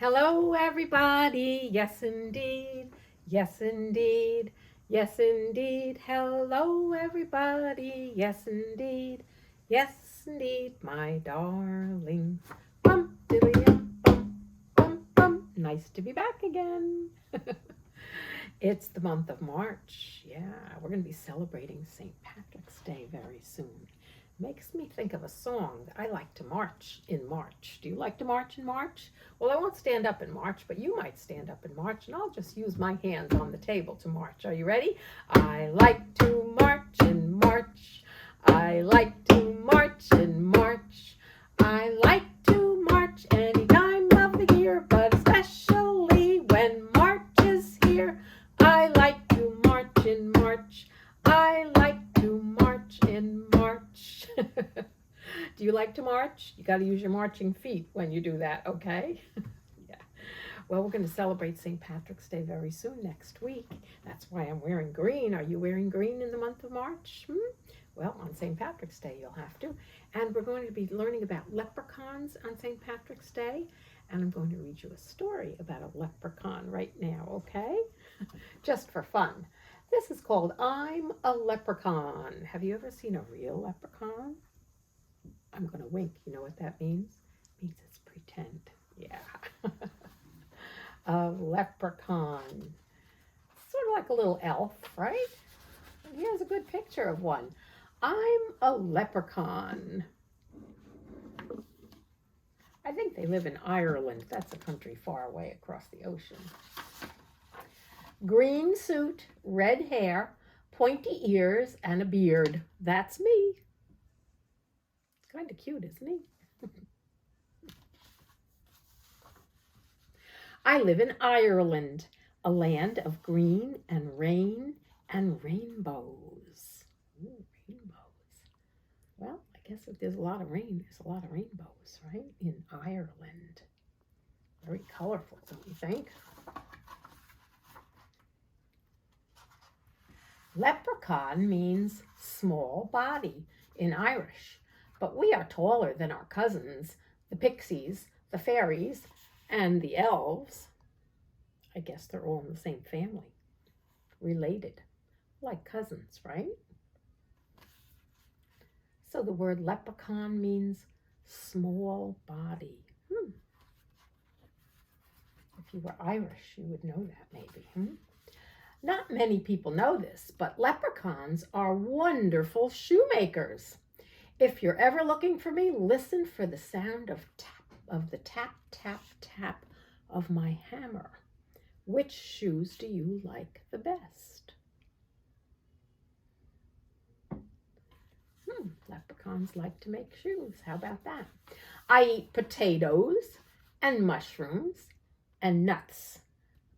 Hello, everybody. Yes, indeed. Yes, indeed. Yes, indeed. Hello, everybody. Yes, indeed. Yes, indeed, my darling. Bum, diddly, bum, bum, bum. Nice to be back again. It's the month of March. Yeah, we're going to be celebrating St. Patrick's Day very soon. Makes me think of a song that I like to march in March. Do you like to march in March? Well, I won't stand up in March, but you might stand up in March, and I'll just use my hands on the table to march. Are you ready? I like to march in March. I like to march in March. I like to march any time of the year, but especially when March is here. I like to march in March. I like to march in March. Do you like to march? You got to use your marching feet when you do that, okay? Yeah. Well, we're going to celebrate St. Patrick's Day very soon, next week. That's why I'm wearing green. Are you wearing green in the month of March? Well, on St. Patrick's Day, you'll have to. And we're going to be learning about leprechauns on St. Patrick's Day. And I'm going to read you a story about a leprechaun right now, okay? Just for fun. This is called I'm a Leprechaun. Have you ever seen a real leprechaun? I'm going to wink. You know what that means? It means it's pretend. Yeah. A leprechaun. Sort of like a little elf, right? And here's a good picture of one. I'm a leprechaun. I think they live in Ireland. That's a country far away across the ocean. Green suit, red hair, pointy ears, and a beard. That's me. Kind of cute, isn't he? I live in Ireland, a land of green and rain and rainbows. Ooh, rainbows. Well, I guess if there's a lot of rain, there's a lot of rainbows, right? In Ireland. Very colorful, don't you think? Leprechaun means small body in Irish, but we are taller than our cousins, the pixies, the fairies, and the elves. I guess they're all in the same family, related, like cousins, right? So the word leprechaun means small body. If you were Irish, you would know that maybe. Not many people know this, but leprechauns are wonderful shoemakers. If you're ever looking for me, listen for the sound of the tap, tap, tap of my hammer. Which shoes do you like the best? Leprechauns like to make shoes. How about that? I eat potatoes and mushrooms and nuts,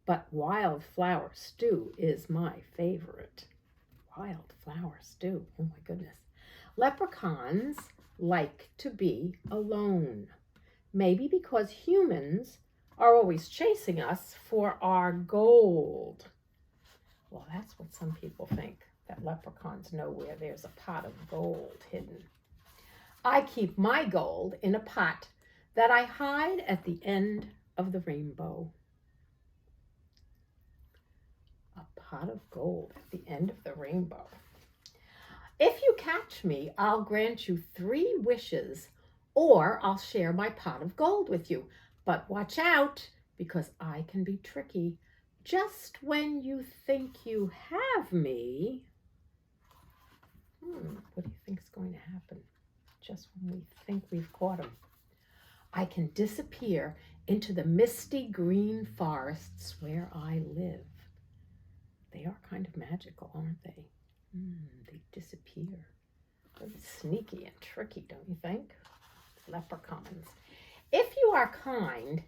but wildflower stew is my favorite. Wildflower stew, oh my goodness. Leprechauns like to be alone. Maybe because humans are always chasing us for our gold. Well, that's what some people think, that leprechauns know where there's a pot of gold hidden. I keep my gold in a pot that I hide at the end of the rainbow. A pot of gold at the end of the rainbow. If you catch me, I'll grant you 3 wishes, or I'll share my pot of gold with you. But watch out, because I can be tricky. Just when you think you have me, what do you think is going to happen? Just when we think we've caught him, I can disappear into the misty green forests where I live. They are kind of magical, aren't they? They disappear. Very sneaky and tricky, don't you think? Leprechauns. If you are kind,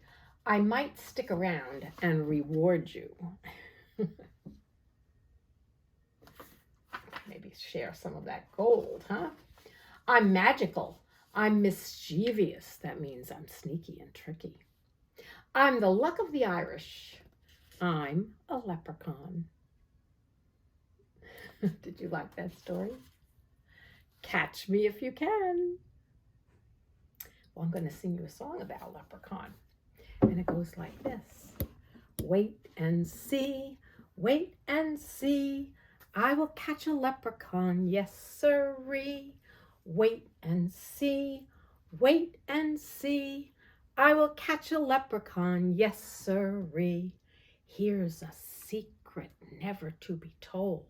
I might stick around and reward you. Maybe share some of that gold, huh? I'm magical. I'm mischievous. That means I'm sneaky and tricky. I'm the luck of the Irish. I'm a leprechaun. Did you like that story? Catch me if you can. Well, I'm going to sing you a song about a leprechaun. And it goes goes like this. Wait and see, wait and see. I will catch a leprechaun, yes sirree. Wait and see, wait and see. I will catch a leprechaun, yes sirree. Here's a secret never to be told.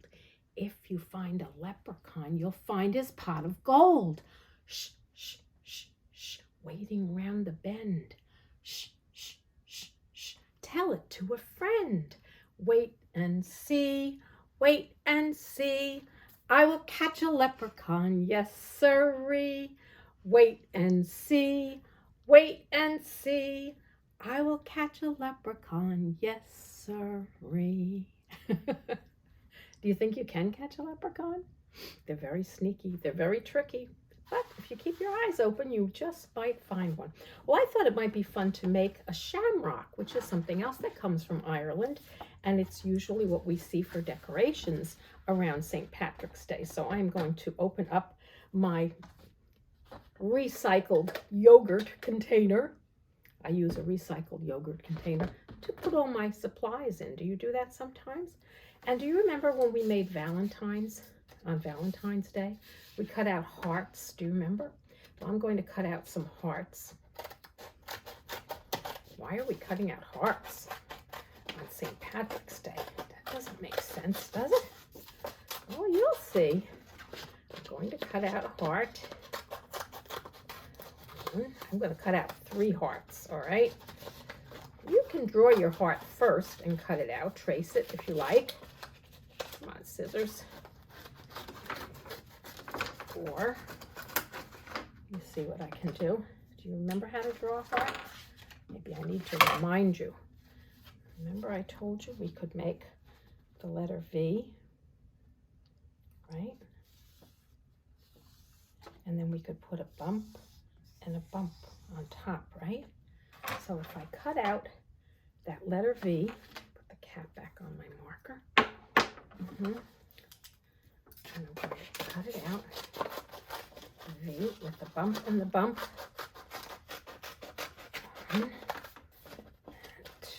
If you find a leprechaun, you'll find his pot of gold. Shh, shh, shh, shh, waiting round the bend. Shh, shh, shh, shh, tell it to a friend. Wait and see, wait and see. I will catch a leprechaun, yes sirree. Wait and see, wait and see. I will catch a leprechaun, yes sirree. Do you think you can catch a leprechaun? They're very sneaky. They're very tricky. But if you keep your eyes open, you just might find one. Well, I thought it might be fun to make a shamrock, which is something else that comes from Ireland. And it's usually what we see for decorations around St. Patrick's Day. So I'm going to open up my recycled yogurt container. I use a recycled yogurt container to put all my supplies in. Do you do that sometimes? And do you remember when we made Valentine's on Valentine's Day? We cut out hearts. Do you remember? Well, I'm going to cut out some hearts. Why are we cutting out hearts on St. Patrick's Day? That doesn't make sense, does it? Well, you'll see. I'm going to cut out a heart. I'm going to cut out 3 hearts, all right? You can draw your heart first and cut it out. Trace it if you like. Come on, scissors. Or, you see what I can do. Do you remember how to draw a heart? Maybe I need to remind you. Remember I told you we could make the letter V, right? And then we could put a bump and a bump on top, right? So if I cut out that letter V, put the cap back on my marker. And I'm going to cut it out. V with the bump and the bump. 1,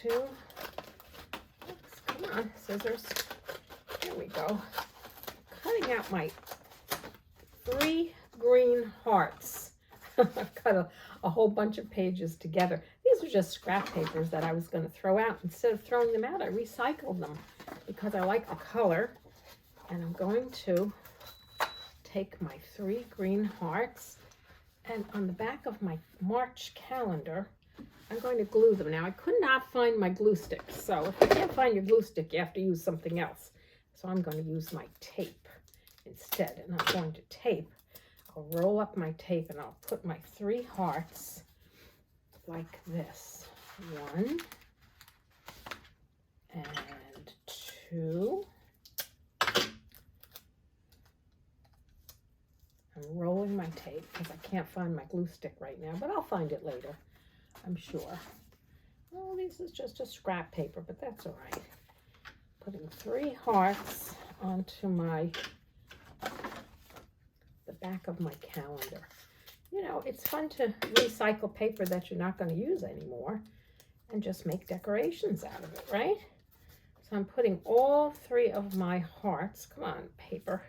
2. Oops, come on, scissors. There we go. Cutting out my 3 green hearts. I've cut a whole bunch of pages together. These are just scrap papers that I was going to throw out. Instead of throwing them out, I recycled them because I like the color. And I'm going to take my 3 green hearts, and on the back of my March calendar, I'm going to glue them. Now, I could not find my glue stick, so if you can't find your glue stick, you have to use something else. So I'm going to use my tape instead, and I'm going to tape. I'll roll up my tape, and I'll put my 3 hearts like this. 1 and 2. I'm rolling my tape because I can't find my glue stick right now, but I'll find it later, I'm sure. Well, this is just a scrap paper, but that's all right. Putting 3 hearts onto the back of my calendar. You know, it's fun to recycle paper that you're not going to use anymore and just make decorations out of it, right? So I'm putting all 3 of my hearts, come on, paper,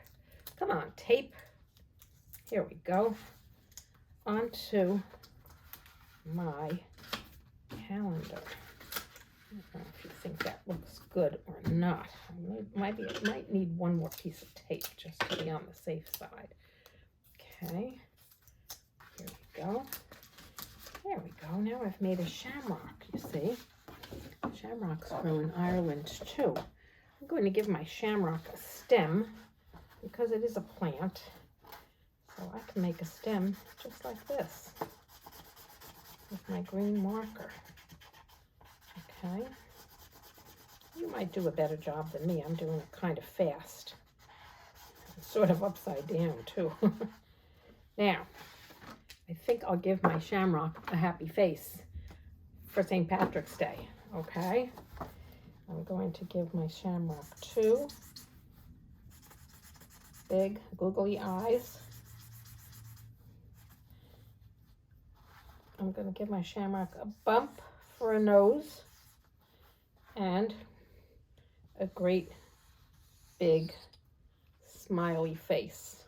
come on, tape. Here we go, onto my calendar. I don't know if you think that looks good or not. Maybe it might need one more piece of tape just to be on the safe side. Okay, here we go. There we go. Now I've made a shamrock, you see. Shamrocks grow in Ireland too. I'm going to give my shamrock a stem because it is a plant. So I can make a stem just like this with my green marker. Okay. You might do a better job than me. I'm doing it kind of fast. It's sort of upside down too. Now, I think I'll give my shamrock a happy face for St. Patrick's Day. Okay. I'm going to give my shamrock 2 big googly eyes. I'm going to give my shamrock a bump for a nose and a great big smiley face.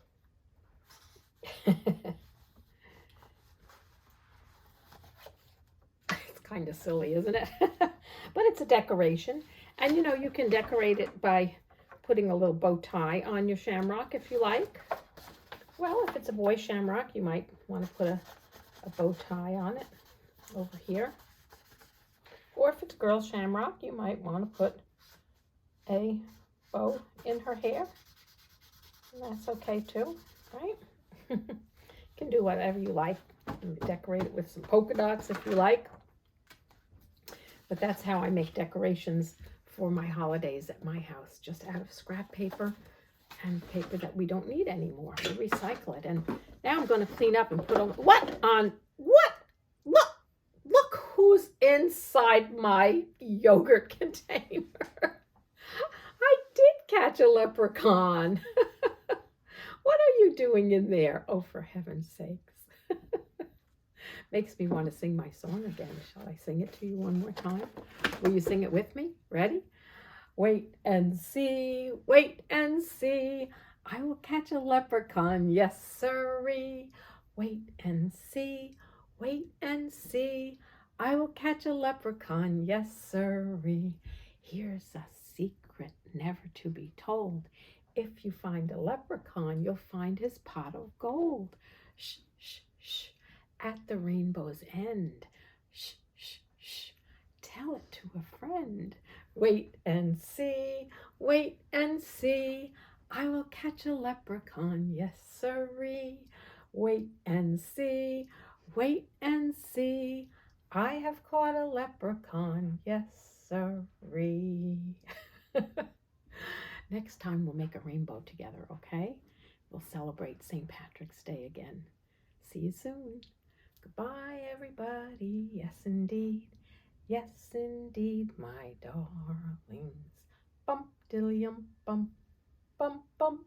It's kind of silly, isn't it? But it's a decoration. And you know, you can decorate it by putting a little bow tie on your shamrock if you like. Well, if it's a boy shamrock, you might want to put a bow tie on it over here. Or if it's girl shamrock, you might want to put a bow in her hair. And that's okay too, right? You can do whatever you like. You can decorate it with some polka dots if you like. But that's how I make decorations for my holidays at my house, just out of scrap paper and paper that we don't need anymore. We recycle it. And now I'm going to clean up and put on, what? Look who's inside my yogurt container. I did catch a leprechaun. What are you doing in there? Oh, for heaven's sakes. Makes me want to sing my song again. Shall I sing it to you one more time? Will you sing it with me? Ready? Wait and see, wait and see. I will catch a leprechaun, yes sirree. Wait and see, wait and see. I will catch a leprechaun, yes sirree. Here's a secret never to be told. If you find a leprechaun, you'll find his pot of gold. Shh, shh, shh. At the rainbow's end. Shh, shh, shh. Tell it to a friend. Wait and see, wait and see. I will catch a leprechaun, yes sirree. Wait and see, wait and see. I have caught a leprechaun, yes sirree. Next time we'll make a rainbow together, okay? We'll celebrate St. Patrick's Day again. See you soon. Goodbye, everybody. Yes, indeed. Yes, indeed, my darlings. Bump diddly bump, bump, bump.